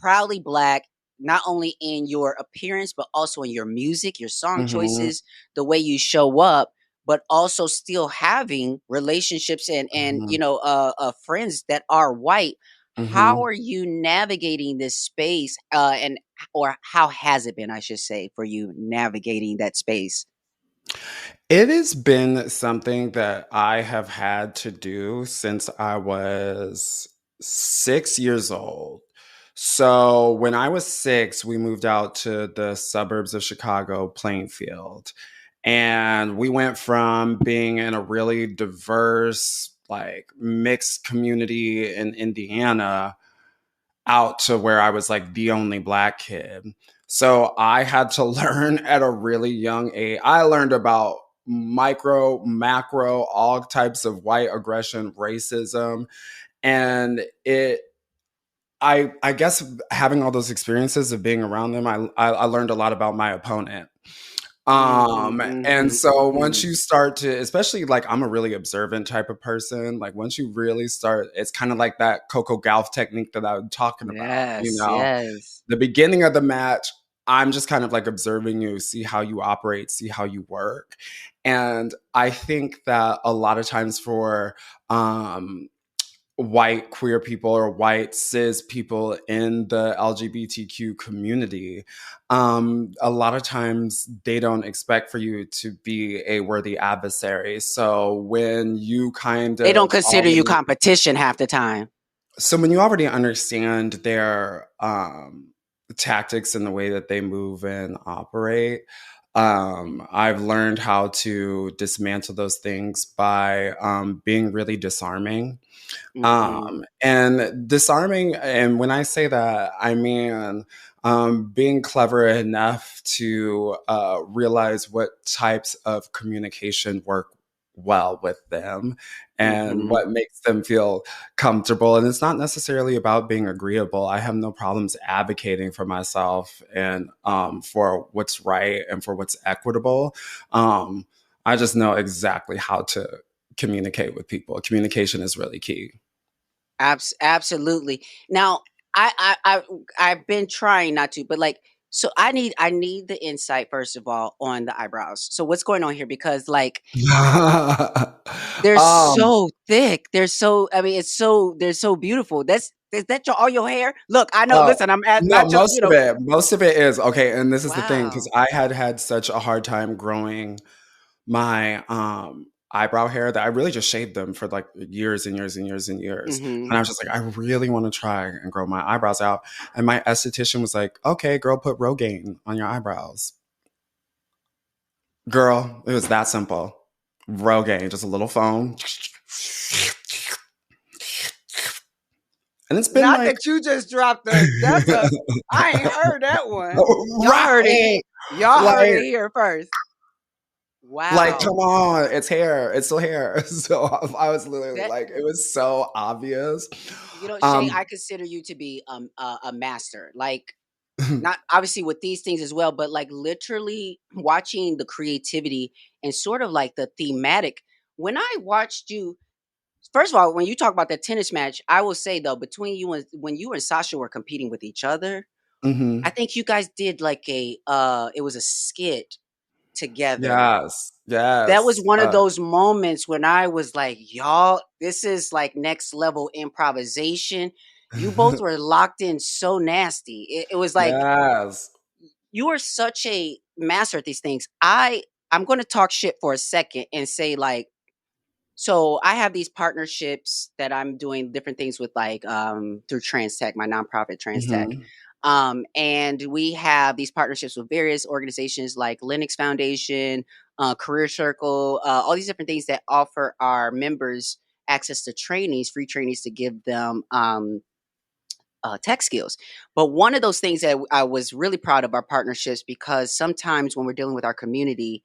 proudly black, not only in your appearance, but also in your music, your song Mhm, choices, the way you show up, but also still having relationships and mhm, friends that are white? How mhm. are you navigating this space, and or how has it been, I should say, for you navigating that space? It has been something that I have had to do since I was 6 years old. So, when I was 6, we moved out to the suburbs of Chicago, Plainfield. And we went from being in a really diverse, like mixed community in Indiana out to where I was like the only black kid. So I had to learn at a really young age. I learned about micro, macro, all types of white aggression, racism. And I guess having all those experiences of being around them, I learned a lot about my opponent. Mhm, And mhm, so once mhm. you start to, especially like I'm a really observant type of person, like once you really start, it's kind of like that Coco Gauff technique that I'm talking about, Yes, yes. the beginning of the match, I'm just kind of like observing you, see how you operate, see how you work. And I think that a lot of times for um white queer people or white cis people in the LGBTQ community, a lot of times they don't expect for you to be a worthy adversary. So when you kind They don't of consider you competition half the time. so when you already understand their tactics in the way that they move and operate. I've learned how to dismantle those things by being really disarming. Mm-hmm. And disarming, and when I say that, I mean being clever enough to realize what types of communication work well with them and Mm-hmm. what makes them feel comfortable. And it's not necessarily about being agreeable. I have no problems advocating for myself and for what's right and for what's equitable. Um, I just know exactly how to communicate with people. Communication is really key. Absolutely. Now, I I've been trying not to, but like, so I need the insight first of all on the eyebrows. So what's going on here? Because like they're um, so thick. They're so. I mean, it's so. They're so beautiful. That's is that all your hair? Look, I know. uh, Listen, I'm at, no, not just you know. most of it is okay, and this is the thing because Wow. I had had such a hard time growing my eyebrow hair that I really just shaved them for like years and years and years and years. Mm-hmm. And I was just like, I really want to try and grow my eyebrows out. And my esthetician was like, okay, girl, put Rogaine on your eyebrows. Girl, it was that simple. Rogaine, just a little foam. And it's been Not like, that you just dropped the. That's a. I ain't heard that one. Y'all heard it. right. Y'all heard Like, it here first. like, Wow. come on, it's hair. It's still hair. So I was literally That like, it was so obvious. Shay, Um, I consider you to be a master. Like not obviously with these things as well, but like literally watching the creativity and sort of like the thematic. When I watched you, first of all, when you talk about that tennis match, I will say though, between you and when you and Sasha were competing with each other, I mhm. think you guys did like a it was a skit together. Yes, That was yes. one of those moments when I was like, y'all, this is like next level improvisation. You both were locked in so nasty. It was like Yes. you are such a master at these things. I'm going to talk shit for a second and say like, so I have these partnerships that I'm doing different things with, like through Trans Tech, my nonprofit Trans Tech. Mhm, And we have these partnerships with various organizations like Linux Foundation, Career Circle, all these different things that offer our members access to trainings, free trainings to give them tech skills. But one of those things that I was really proud of our partnerships because sometimes when we're dealing with our community,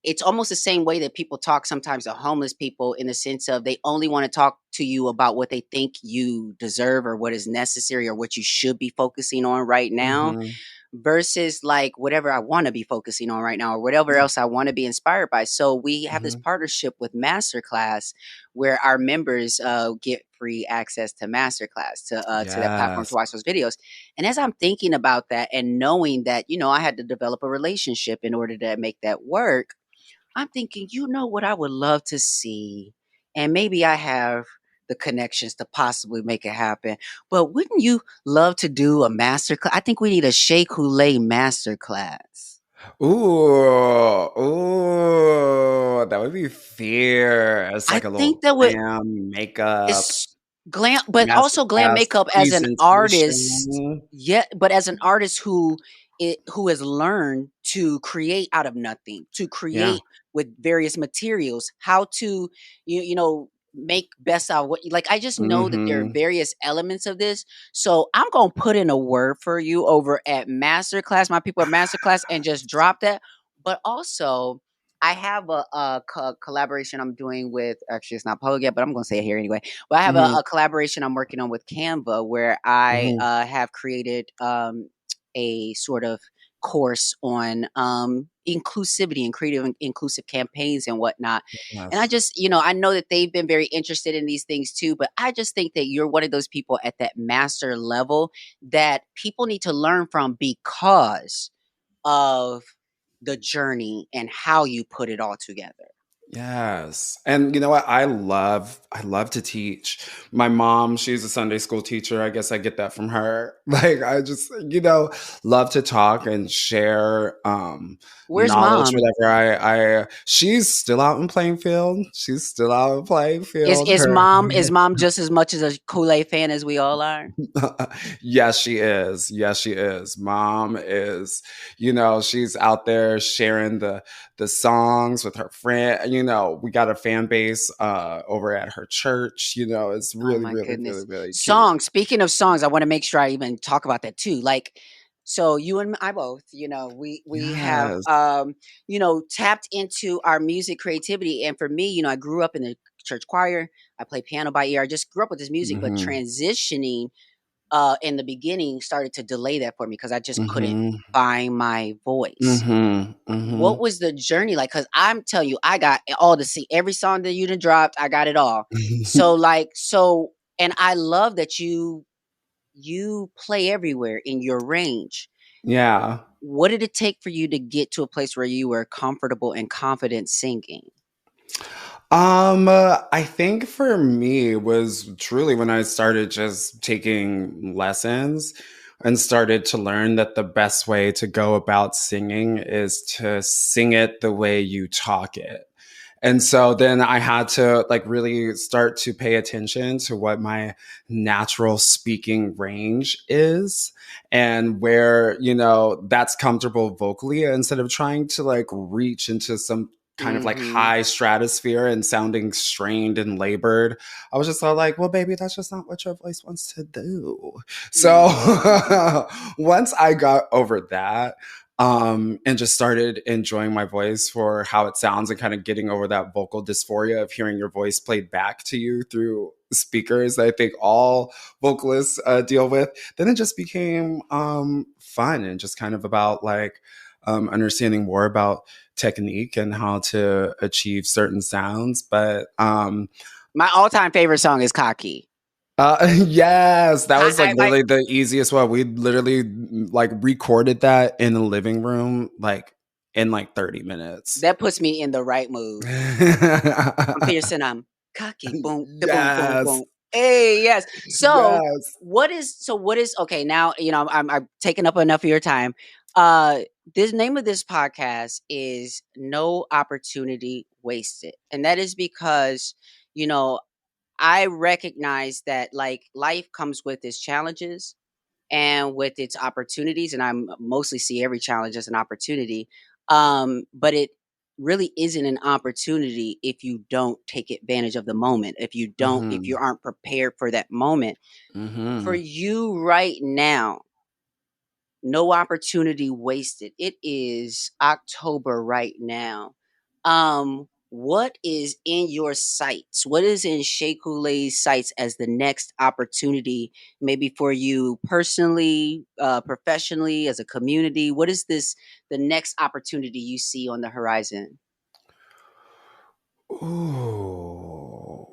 it's almost the same way that people talk sometimes to homeless people in the sense of they only want to talk to you about what they think you deserve or what is necessary or what you should be focusing on right now mhm. versus like whatever I want to be focusing on right now or whatever Yeah, else I want to be inspired by. So we have this mhm. partnership with Masterclass where our members get free access to Masterclass to that platform to Yes. watch those videos. And as I'm thinking about that and knowing that, you know, I had to develop a relationship in order to make that work, I'm thinking, you know what I would love to see, and maybe I have the connections to possibly make it happen. But wouldn't you love to do a master class? I think we need a Shea Couleé master class. Ooh, ooh, that would be fierce, I like a think little that would glam makeup, it's glam, but also glam masterclass makeup as an artist. presentation. Yeah, but as an artist who has learned to create out of nothing, to Yeah. create with various materials, how to you know make best out of what like I just know that there are Mhm. various elements of this. So I'm gonna put in a word for you over at Masterclass, my people at Masterclass, and just drop that. But also I have a collaboration I'm doing with actually it's not public yet, but I'm gonna say it here anyway. But I have Mhm, a collaboration I'm working on with Canva where I mhm. have created a sort of course on inclusivity and creative and inclusive campaigns and whatnot. And I Yes. just, you know, I know that they've been very interested in these things too, but I just think that you're one of those people at that master level that people need to learn from because of the journey and how you put it all together. Yes. And you know what? I love to teach. My mom, she's a Sunday school teacher. I guess I get that from her. Like I just, love to talk and share Where's knowledge, mom? whatever. I she's still out in Plainfield. She's still out in Is Plainfield. is Her mom is mom just as much as a Couleé fan as we all are? Yes, she is. Yes, she is. Mom is, she's out there sharing the songs with her friend. We got a fan base over at her church. It's Oh really, my really, really, goodness. really cute. Songs. Speaking of songs, I want to make sure I even talk about that too. Like, so you and I both, we have Yes. tapped into our music creativity. And for me, I grew up in the church choir. I play piano by ear. I just grew up with this music, but Mm-hmm. transitioning in the beginning started to delay that for me because I just couldn't Mm-hmm. find my voice. Mm-hmm. Mm-hmm. What was the journey like? Because I'm telling you, I got all the see every song that you done dropped, I got it all. So and I love that you play everywhere in your range. Yeah. What did it take for you to get to a place where you were comfortable and confident singing? I think for me was truly when I started just taking lessons and started to learn that the best way to go about singing is to sing it the way you talk it. And so then I had to like really start to pay attention to what my natural speaking range is and where, that's comfortable vocally instead of trying to like reach into some kind of like Mhm. high stratosphere and sounding strained and labored. I was just all like, well, baby, that's just not what your voice wants to do. So Mhm. once I got over that, and just started enjoying my voice for how it sounds and kind of getting over that vocal dysphoria of hearing your voice played back to you through speakers that I think all vocalists deal with. Then it just became fun and just kind of about like understanding more about technique and how to achieve certain sounds. But My all-time favorite song is Cocky. yes, that was like I literally the easiest one. We literally like recorded that in the living room, like in like 30 minutes. that puts me in the right mood. I'm fierce, I'm cocky. Boom, da boom, boom, Yes, boom. Hey, yes. So yes. what is okay, now, I'm taking up enough of your time. Uh this name of this podcast is No Opportunity Wasted. And that is because, you know, I recognize that like life comes with its challenges and with its opportunities, and I mostly see every challenge as an opportunity. But it really isn't an opportunity if you don't take advantage of the moment. If you Hmm. aren't prepared for that moment. For Hmm. you right now, no opportunity wasted. It is October right now. What is in your sights? What is in Shea Couleé's sights as the next opportunity, maybe for you personally, professionally, as a community? What is the next opportunity you see on the horizon? Ooh.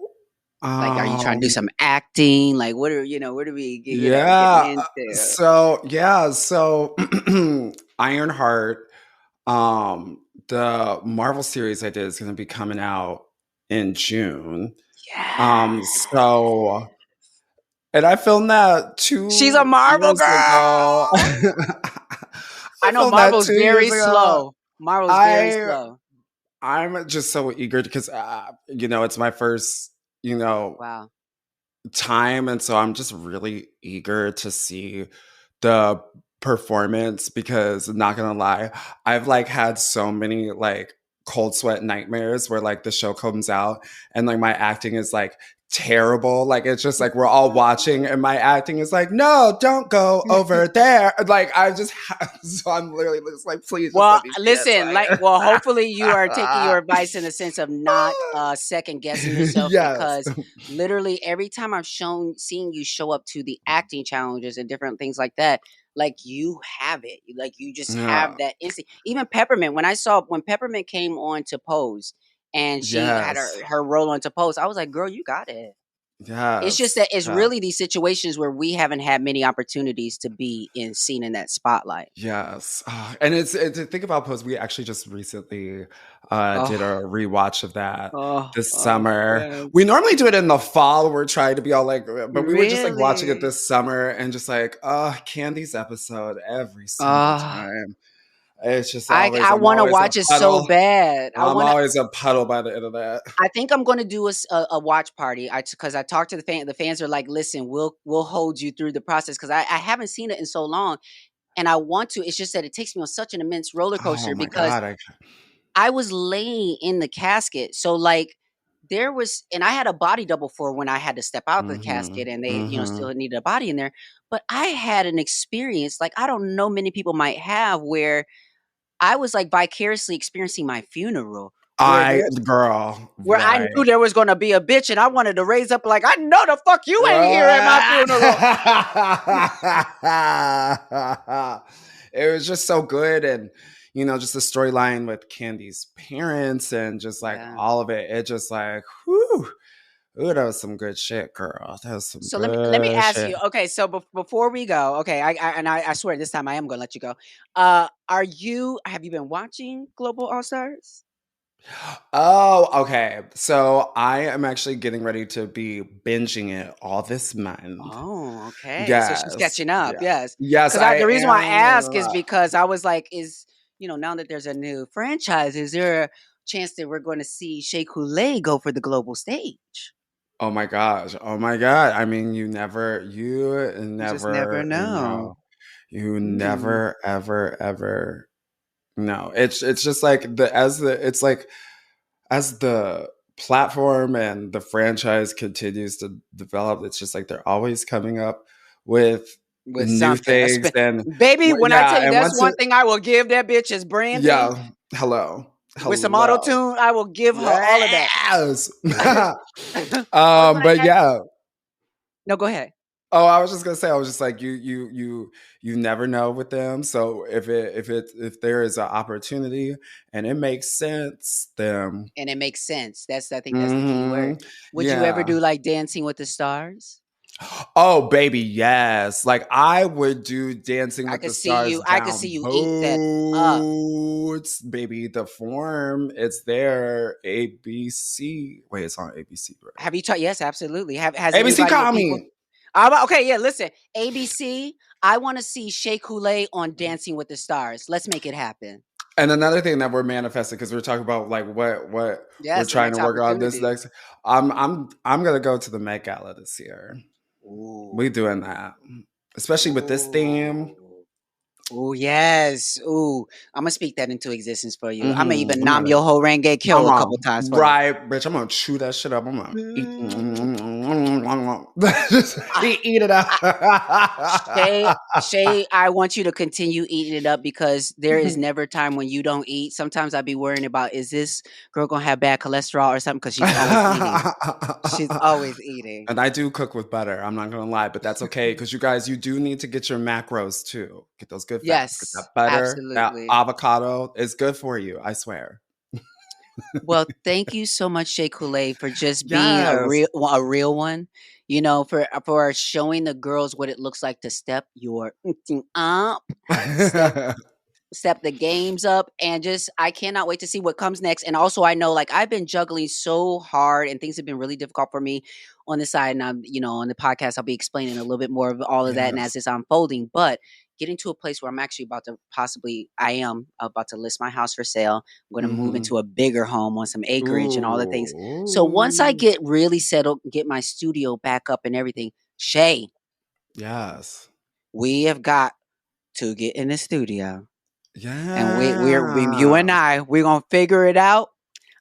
Like, are you trying to do Um, some acting? Like, what are we, getting yeah. into? So Ironheart, the Marvel series I did is gonna be coming out in June. Yeah. So and I filmed that She's a 2 Marvel years ago. girl. I I know filmed that Marvel's 2 years very ago. slow. Marvel's very I slow. I'm just so eager because it's my first, Wow. time, and so I'm just really eager to see the performance because not gonna lie, I've like had so many like cold sweat nightmares where like the show comes out and like my acting is like terrible. Like it's just like we're all watching and my acting is like, no, don't go over there. Like I just so I'm literally just like, please just Well, let me see it. So listen, hopefully you are taking your advice in the sense of not second guessing yourself, yes. because literally every time I've seen you show up to the acting challenges and different things like that, like you have it. Like you just Yeah. have that instinct. Even Peppermint, when Peppermint came on to Pose and she had Yes. her role on to Pose, I was like, girl, you got it. It's just that Yes. it's Yes. really these situations where we haven't had many opportunities to be seen in that spotlight. Yes. And to think about Pose, we actually just recently did Oh, a rewatch of that this oh, summer. We yes. normally do it in the fall. We're trying to be all like, but we were just like watching it Really? this summer and just like, Candy's episode every single Oh, time. It's just I always, I'm want to always a watch it so puddle. bad. I'm always a puddle by the end of that. I think I'm going to do a watch party. Because I talked to the fan. The fans are like, "Listen, we'll hold you through the process." Because I haven't seen it in so long, and I want to. It's just that it takes me on such an immense roller Oh coaster my because God. I was laying in the casket. So like there was, and I had a body double for when I had to step out the Mm-hmm. casket, and they Mm-hmm. still needed a body in there. But I had an experience like I don't know many people might have where I was like vicariously experiencing my funeral. Girl, Where I right. knew there was gonna be a bitch, and I wanted to raise up like, "I know the fuck you ain't here at my funeral." It was just so good. And, just the storyline with Candy's parents and just like Yeah. all of it. It just like, whew. Ooh, that was some good shit, girl. That was some So let me good ask shit. you, okay, so before we go, okay, I swear this time I am gonna let you go. Have you been watching Global All Stars? Oh, okay. So I am actually getting ready to be binging it all this month. Oh, okay. So she's Yes. catching up, Yeah. yes. Yes, Because I the reason why I ask is am. because I was like, now that there's a new franchise, is there a chance that we're going to see Shea Couleé go for the global stage? Oh my gosh. Oh my god. I mean, you You just never never know. know. You Mm. never ever ever know. It's just like as the platform and the franchise continues to develop, it's just like they're always coming up with With new something. things. And Baby, when I tell yeah, you and that's once it one thing I will give that bitch is branding. yeah, hello. With some auto Hello. tune, I will give her all of that. Yes. I was gonna But ask. yeah. No, go ahead. Oh, I was just gonna say, I was just like, you never know with them. So if there is an opportunity and it makes sense, then And it makes sense. I think that's the key word. mhm, Would you ever yeah. do like Dancing with the Stars? Oh, baby, yes. Like I would do Dancing with the Stars I could see down you eat that up. boots, baby. The form, it's there. ABC. Wait, it's on ABC, right? Have you tried? Yes, absolutely. Has ABC, anybody or call people? me. Okay, yeah. Listen, ABC. I want to see Shea Coulee on Dancing with the Stars. Let's make it happen. And another thing that we're manifesting, because we're talking about like what we're Yes, the trying to next work on this opportunity. next. I'm gonna go to the Met Gala this year. We Ooh, doing that, especially with this theme. ooh, ooh. Yes. Ooh, I'm gonna speak that into existence for you. I'm gonna even I'm nam gonna yo ho renge kyo Come a couple on, times for you. right, bitch. I'm gonna chew that shit up. I'm gonna eat, Mm. just eat it up. Shay, I want you to continue eating it up because there is never a time when you don't eat. Sometimes I'd be worrying about, is this girl gonna have bad cholesterol or something? Because she's always eating. She's always eating. And I do cook with butter. I'm not gonna lie, but that's okay because you guys, you do need to get your macros too. Get those good fats. Get Yes, that butter, that absolutely. avocado. It's good for you. I swear. Well, thank you so much, Shea Coulee, for just being Yes. a real one. For showing the girls what it looks like to step your up, step step the games up, and just I cannot wait to see what comes next. And also I know like I've been juggling so hard and things have been really difficult for me on the side, and I'm on the podcast I'll be explaining a little bit more of all of that and as Yes. it's unfolding, but getting to a place where I am about to list my house for sale. I'm going to move Hmm. into a bigger home on some acreage and all the things. So once I Ooh. get really settled, get my studio back up and everything, Shay, Yes. we have got to get in the studio. And you Yeah. and we're gonna figure it out.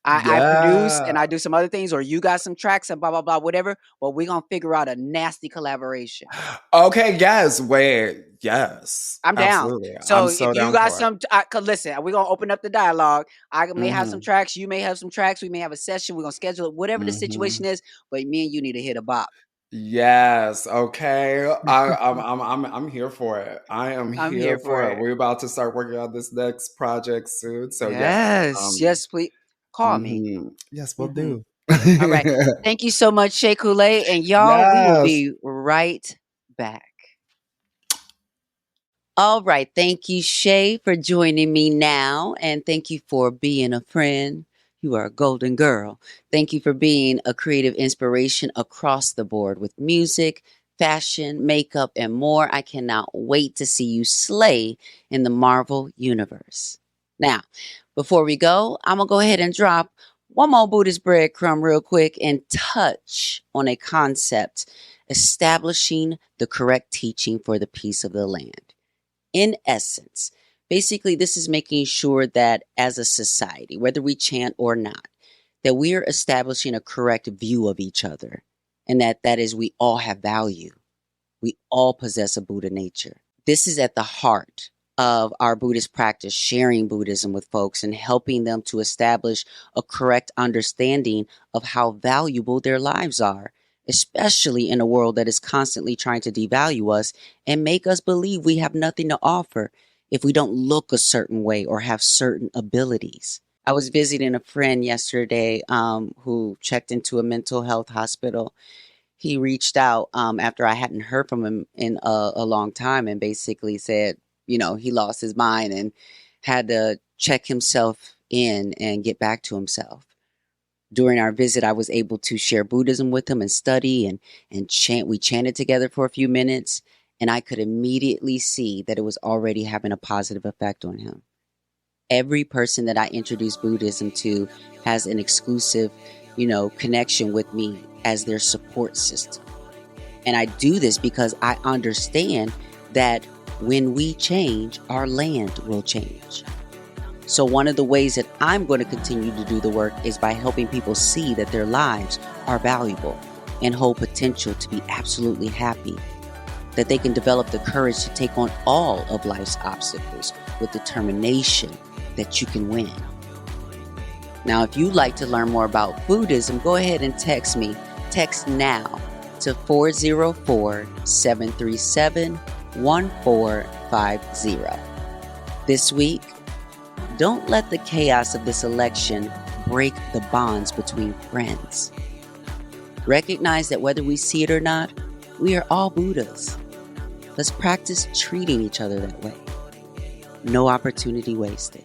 I produce Yeah. and I do some other things, or you got some tracks and blah blah blah, whatever. But we're gonna figure out a nasty collaboration. Okay. Yes. Wait. Yes. I'm down. Absolutely. So I'm if so you down got for it. some, cause listen, we're gonna open up the dialogue. I may have some Hmm. tracks, you may have some tracks. We may have a session. We're gonna schedule it, whatever the situation Hmm. is. But me and you need to hit a bop. Yes. Okay. I'm here for it. I am I'm here here for for it. it. We're about to start working on this next project soon. So yes. Yes, yes, please call me. Yes, we'll Hmm. do. All right. Thank you so much, Shea Couleé. And y'all, we will Yes. be right back. All right. Thank you, Shay, for joining me now. And thank you for being a friend. You are a golden girl. Thank you for being a creative inspiration across the board with music, fashion, makeup, and more. I cannot wait to see you slay in the Marvel universe. Now, before we go, I'm going to go ahead and drop one more Buddhist breadcrumb real quick and touch on a concept: establishing the correct teaching for the peace of the land. In essence, basically, this is making sure that as a society, whether we chant or not, that we are establishing a correct view of each other, and that is we all have value. We all possess a Buddha nature. This is at the heart of our Buddhist practice, sharing Buddhism with folks and helping them to establish a correct understanding of how valuable their lives are, especially in a world that is constantly trying to devalue us and make us believe we have nothing to offer if we don't look a certain way or have certain abilities. I was visiting a friend yesterday who checked into a mental health hospital. He reached out after I hadn't heard from him in a long time and basically said, he lost his mind and had to check himself in and get back to himself. During our visit, I was able to share Buddhism with him and study and chant. We chanted together for a few minutes, and I could immediately see that it was already having a positive effect on him. Every person that I introduce Buddhism to has an exclusive, connection with me as their support system. And I do this because I understand that when we change, our land will change. So one of the ways that I'm going to continue to do the work is by helping people see that their lives are valuable and hold potential to be absolutely happy, that they can develop the courage to take on all of life's obstacles with determination that you can win. Now, if you'd like to learn more about Buddhism, go ahead and text me. Text now to 404-737-1450. This week, don't let the chaos of this election break the bonds between friends. Recognize that whether we see it or not, we are all Buddhas. Let's practice treating each other that way. No opportunity wasted.